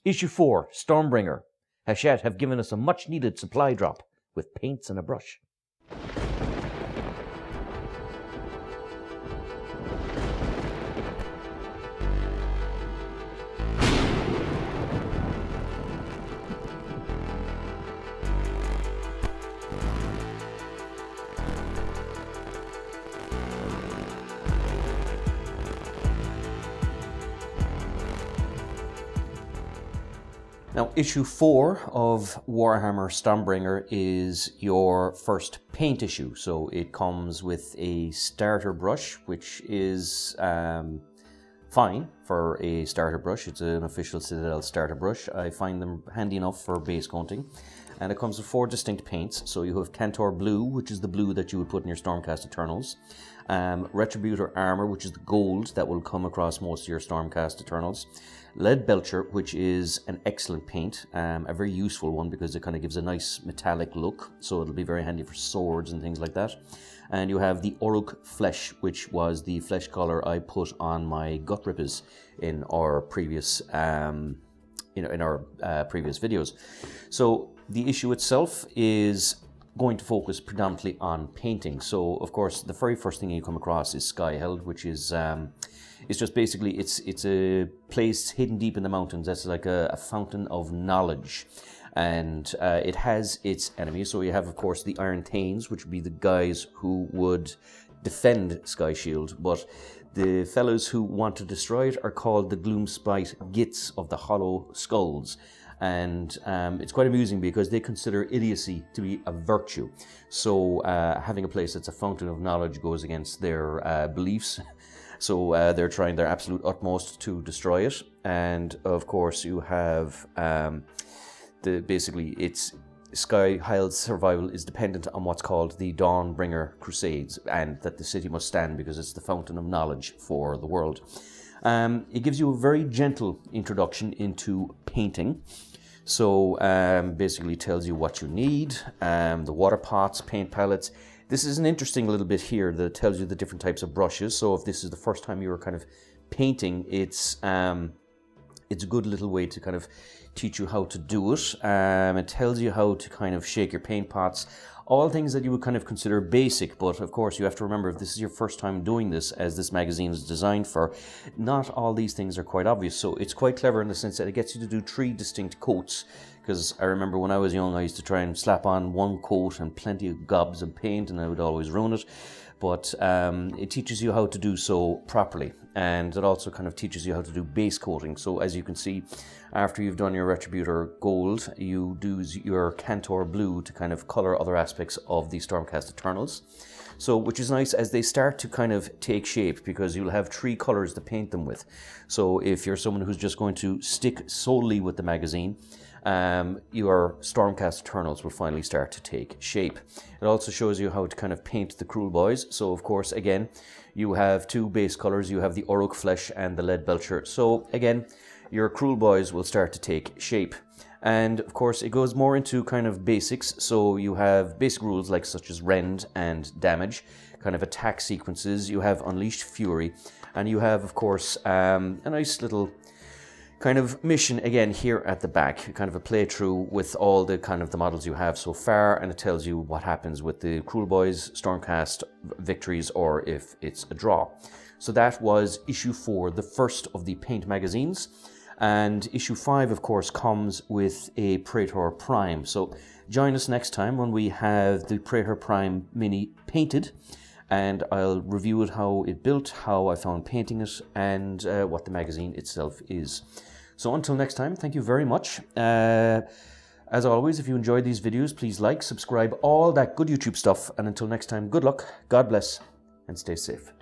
Issue 4, Stormbringer. Hachette have given us a much-needed supply drop with paints and a brush. Now, issue 4 of Warhammer Stormbringer is your first paint issue. So it comes with a starter brush, which is fine for a starter brush. It's an official Citadel starter brush. I find them handy enough for base coating. And it comes with 4 distinct paints. So you have Cantor Blue, which is the blue that you would put in your Stormcast Eternals. Retributor Armor, which is the gold that will come across most of your Stormcast Eternals. Lead Belcher, which is an excellent paint, a very useful one because it kind of gives a nice metallic look, so it'll be very handy for swords and things like that. And you have the Oruk Flesh, which was the flesh color I put on my gut rippers in our previous, previous videos. So the issue itself is going to focus predominantly on painting. So of course, the very first thing you come across is Skyheld, which is it's just basically, it's a place hidden deep in the mountains that's like a fountain of knowledge. And it has its enemies. So you have, of course, the Iron Thanes, which would be the guys who would defend Sky Shield. But the fellows who want to destroy it are called the Gloomspite Gits of the Hollow Skulls. And it's quite amusing because they consider idiocy to be a virtue. So having a place that's a fountain of knowledge goes against their beliefs. So they're trying their absolute utmost to destroy it. And of course you have basically it's Skyhild's survival is dependent on what's called the Dawnbringer Crusades, and that the city must stand because it's the fountain of knowledge for the world. It gives you a very gentle introduction into painting. So basically tells you what you need, the water pots, paint palettes. This is an interesting little bit here that tells you the different types of brushes. So if this is the first time you're kind of painting, it's a good little way to kind of teach you how to do it. It tells you how to kind of shake your paint pots. All things that you would kind of consider basic, but of course you have to remember if this is your first time doing this, as this magazine is designed for, not all these things are quite obvious. So it's quite clever in the sense that it gets you to do 3 distinct coats, because I remember when I was young I used to try and slap on one coat and plenty of gobs of paint and I would always ruin it. But it teaches you how to do so properly, and it also kind of teaches you how to do base coating. So as you can see, after you've done your Retributor Gold, you do your Cantor Blue to kind of color other aspects of the Stormcast Eternals. So, which is nice as they start to kind of take shape, because you'll have 3 colors to paint them with. So if you're someone who's just going to stick solely with the magazine, your Stormcast Eternals will finally start to take shape. It also shows you how to kind of paint the Cruel Boys. So of course, again, you have 2 base colors. You have the Oruk Flesh and the Lead Belcher. So again, your Cruel Boys will start to take shape. And of course, it goes more into kind of basics. So you have basic rules like such as rend and damage, kind of attack sequences. You have Unleashed Fury, and you have, of course, a nice little kind of mission again here at the back, kind of a playthrough with all the kind of the models you have so far, and it tells you what happens with the Cruel Boys Stormcast victories or if it's a draw. So that was issue 4, the first of the paint magazines. And issue 5, of course, comes with a Praetor Prime. So join us next time when we have the Praetor Prime Mini painted, and I'll review it, how it built, how I found painting it, and what the magazine itself is. So until next time, thank you very much. As always, if you enjoyed these videos, please like, subscribe, all that good YouTube stuff. And until next time, good luck, God bless, and stay safe.